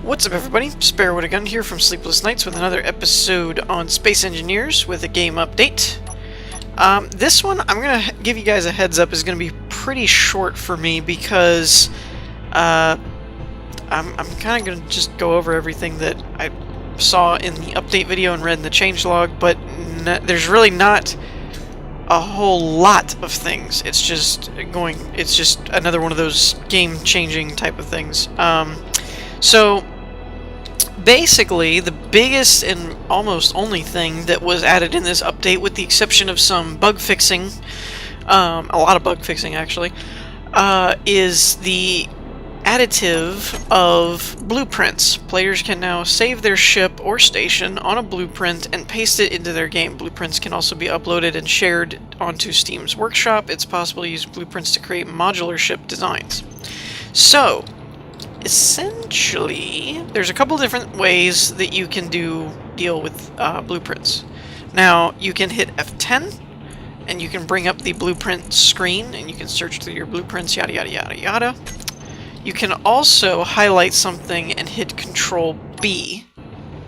What's up, everybody? Spare with a Gun here from Sleepless Nights with another episode on Space Engineers with a game update. This one, I'm going to give you guys a heads up, is going to be pretty short for me because I'm kind of going to just go over everything that I saw in the update video and read in the changelog, but there's really not a whole lot of things. It's just another one of those game-changing type of things. So basically, the biggest and almost only thing that was added in this update, with the exception of some bug fixing, a lot of bug fixing actually, is the additive of blueprints. Players can now save their ship or station on a blueprint and paste it into their game. Blueprints can also be uploaded and shared onto Steam's workshop. It's possible to use blueprints to create modular ship designs. So, essentially, there's a couple different ways that you can deal with blueprints. Now, you can hit F10, and you can bring up the blueprint screen, and you can search through your blueprints, yada yada yada yada. You can also highlight something and hit Control B,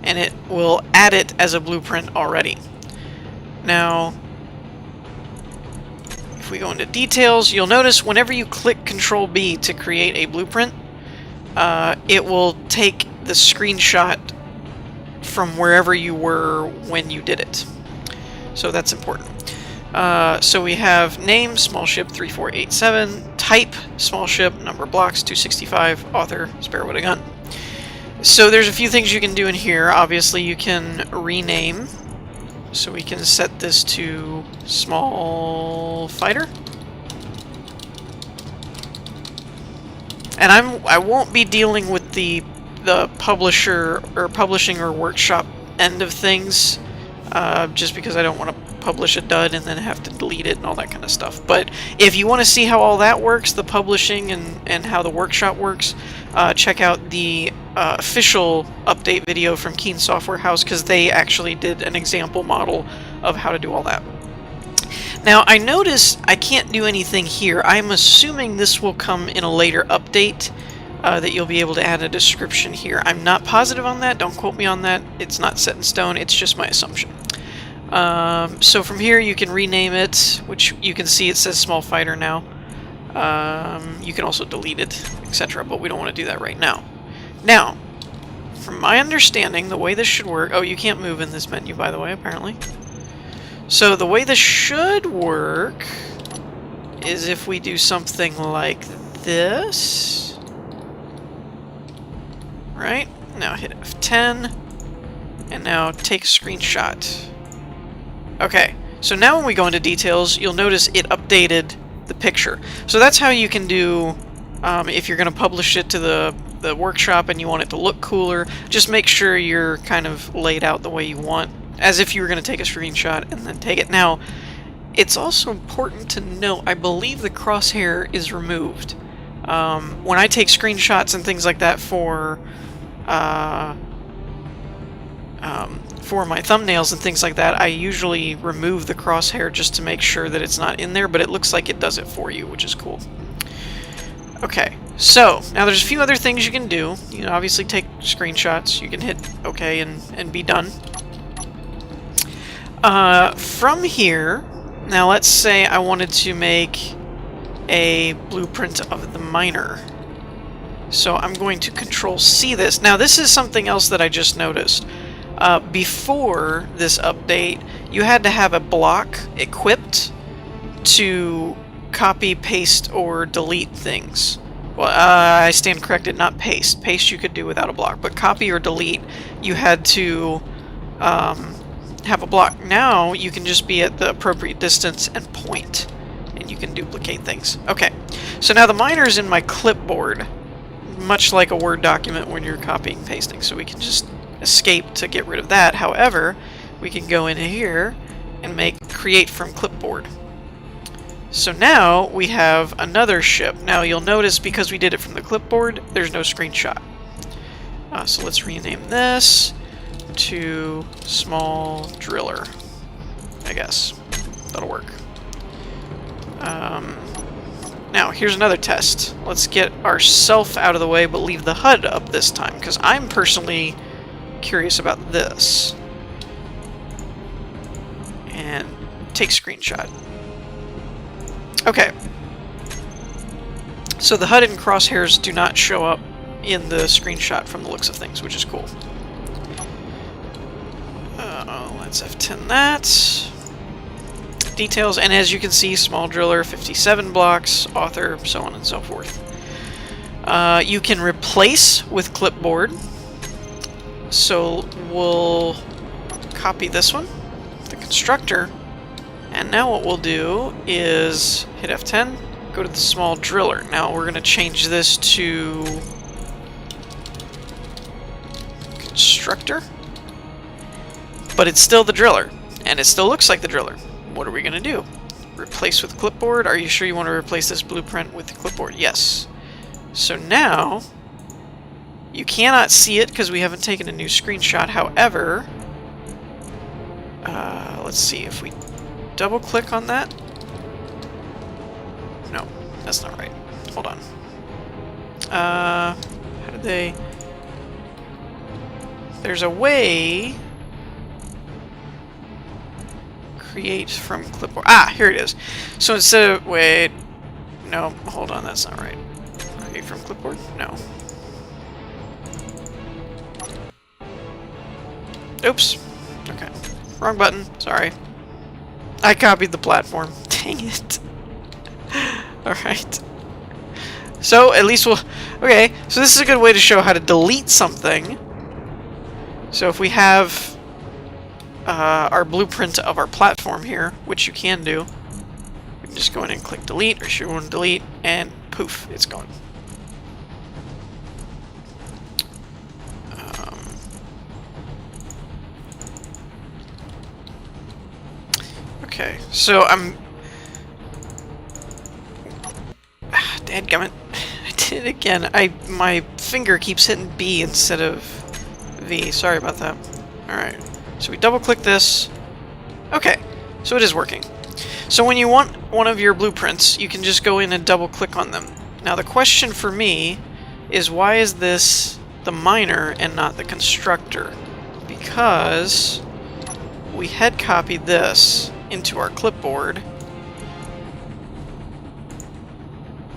and it will add it as a blueprint already. Now, if we go into details, you'll notice whenever you click Control B to create a blueprint, it will take the screenshot from wherever you were when you did it. So that's important. So we have name, small ship 3487, type, small ship, number of blocks 265, author, spare with a gun. So there's a few things you can do in here. Obviously you can rename, so we can set this to small fighter. And I won't be dealing with the publisher or publishing or workshop end of things, just because I don't want to publish a dud and then have to delete it and all that kind of stuff. But if you want to see how all that works, the publishing and how the workshop works, check out the official update video from Keen Software House, because they actually did an example model of how to do all that. Now, I notice I can't do anything here. I'm assuming this will come in a later update, that you'll be able to add a description here. I'm not positive on that. Don't quote me on that. It's not set in stone. It's just my assumption. So from here, you can rename it, which you can see it says small fighter now. You can also delete it, etc., but we don't want to do that right now. Now, from my understanding, the way this should work... Oh, you can't move in this menu, by the way, apparently. So the way this should work is if we do something like this. Right? Now hit F10. And now take a screenshot. Okay, so now when we go into details, you'll notice it updated the picture. So that's how you can do, if you're going to publish it to the workshop and you want it to look cooler, just make sure you're kind of laid out the way you want, as if you were going to take a screenshot and then take it. Now, it's also important to note, I believe the crosshair is removed. When I take screenshots and things like that for my thumbnails and things like that, I usually remove the crosshair just to make sure that it's not in there, but it looks like it does it for you, which is cool. Okay, so now there's a few other things you can do. You can obviously take screenshots. You can hit OK and be done. From here, now let's say I wanted to make a blueprint of the miner. So I'm going to Control C this. Now this is something else that I just noticed. Before this update, you had to have a block equipped to copy, paste, or delete things. Well, I stand corrected, not paste. Paste you could do without a block, but copy or delete, you had to have a block. Now you can just be at the appropriate distance and point, and you can duplicate things. Okay, so now the miner's in my clipboard, much like a Word document when you're copying and pasting, so we can just escape to get rid of that. However, we can go in here and create from clipboard. So now we have another ship. Now you'll notice, because we did it from the clipboard, there's no screenshot. So let's rename this to small driller, I guess. That'll work. Now, here's another test. Let's get ourself out of the way, but leave the HUD up this time, because I'm personally curious about this. And take screenshot. Okay. So the HUD and crosshairs do not show up in the screenshot from the looks of things, which is cool. Let's F10 that. Details, and as you can see, small driller, 57 blocks, author, so on and so forth. You can replace with clipboard. So we'll copy this one, the constructor, and now what we'll do is hit F10, go to the small driller. Now we're going to change this to constructor, but it's still the driller, and it still looks like the driller. What are we going to do? Replace with clipboard. Are you sure you want to replace this blueprint with the clipboard? Yes. So now, you cannot see it because we haven't taken a new screenshot. However, let's see if we double click on that. No, that's not right. Hold on. How did they... There's a way... Create from clipboard. Ah, here it is. So instead of... Wait. No, hold on, that's not right. Create from clipboard? No. Oops. Okay. Wrong button. Sorry. I copied the platform. Dang it. Alright. So, at least we'll... Okay, so this is a good way to show how to delete something. So if we have... our blueprint of our platform here, which you can do. You can just go in and click delete, or should you want to delete, and poof, it's gone. Okay, so I'm... Dadgummit. I did it again. My finger keeps hitting B instead of V. Sorry about that. Alright. So we double click this. Okay, so it is working. So when you want one of your blueprints, you can just go in and double click on them. Now the question for me is, why is this the miner and not the constructor? Because we had copied this into our clipboard.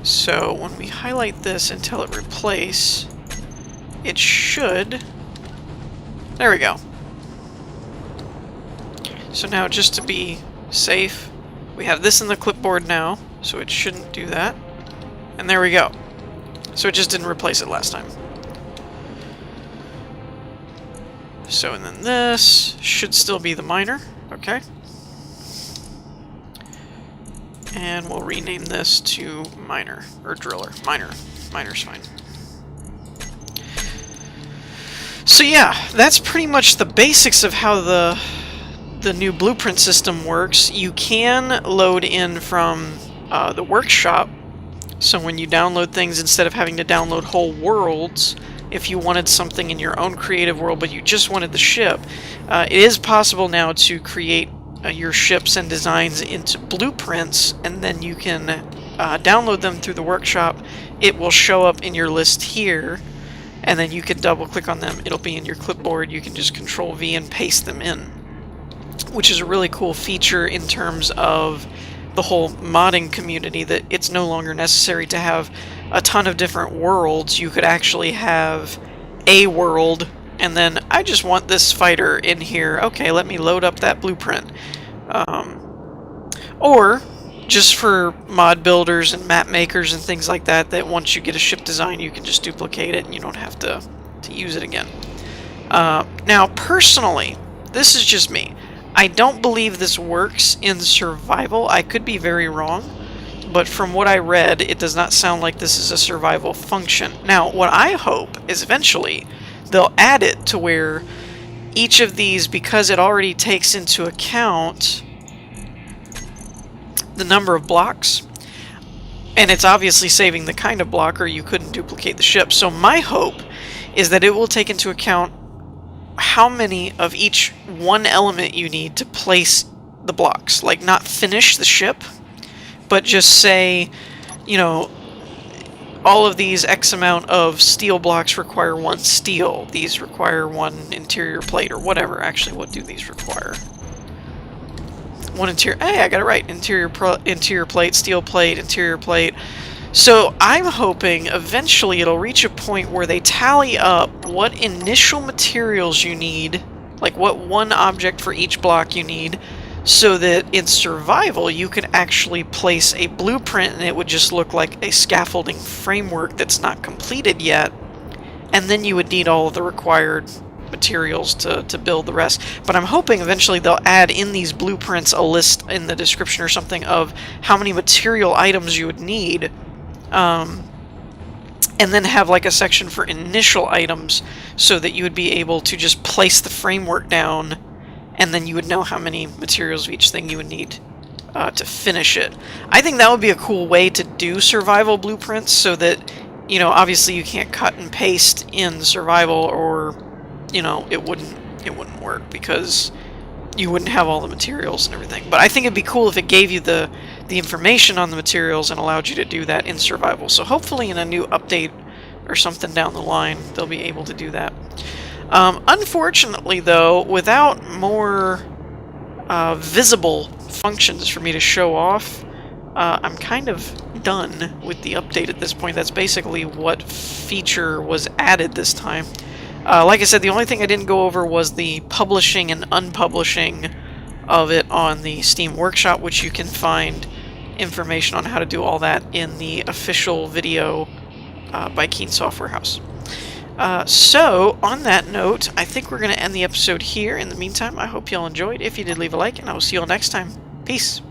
So when we highlight this and tell it replace, it should... There we go. So now, just to be safe, we have this in the clipboard now, so it shouldn't do that. And there we go. So it just didn't replace it last time. So, and then this should still be the miner. Okay. And we'll rename this to miner, or driller. Miner. Miner's fine. So yeah, that's pretty much the basics of how the new blueprint system works. You can load in from the workshop, so when you download things, instead of having to download whole worlds, if you wanted something in your own creative world but you just wanted the ship, it is possible now to create your ships and designs into blueprints, and then you can download them through the workshop. It will show up in your list here, and then you can double click on them. It'll be in your clipboard. You can just Control V and paste them in, which is a really cool feature in terms of the whole modding community, that it's no longer necessary to have a ton of different worlds. You could actually have a world, and then I just want this fighter in here. Okay, let me load up that blueprint. Or just for mod builders and map makers and things like that, that once you get a ship design, you can just duplicate it and you don't have to use it again. Now, personally, this is just me. I don't believe this works in survival. I could be very wrong, but from what I read, it does not sound like this is a survival function. Now, what I hope is eventually they'll add it to where each of these, because it already takes into account the number of blocks, and it's obviously saving the kind of block or you couldn't duplicate the ship. So my hope is that it will take into account how many of each one element you need to place the blocks. Like, not finish the ship, but just say you know, all of these X amount of steel blocks require 1 steel. These require 1 interior plate, or whatever. Actually, what do these require? 1 interior... Hey, I got it right. Interior plate, steel plate, interior plate. So I'm hoping eventually it'll reach a point where they tally up what initial materials you need, like what 1 object for each block you need, so that in survival you can actually place a blueprint and it would just look like a scaffolding framework that's not completed yet, and then you would need all of the required materials to build the rest. But I'm hoping eventually they'll add in these blueprints a list in the description or something of how many material items you would need, and then have like a section for initial items so that you would be able to just place the framework down, and then you would know how many materials of each thing you would need to finish it. I think that would be a cool way to do survival blueprints, so that, you know, obviously you can't cut and paste in survival, or, you know, it wouldn't work because you wouldn't have all the materials and everything. But I think it'd be cool if it gave you the information on the materials and allowed you to do that in survival. So hopefully in a new update or something down the line, they'll be able to do that. Unfortunately, though, without more visible functions for me to show off, I'm kind of done with the update at this point. That's basically what feature was added this time. Like I said, the only thing I didn't go over was the publishing and unpublishing of it on the Steam Workshop, which you can find information on how to do all that in the official video by Keen Software House. So, on that note, I think we're going to end the episode here. In the meantime, I hope you all enjoyed. If you did, leave a like, and I will see you all next time. Peace!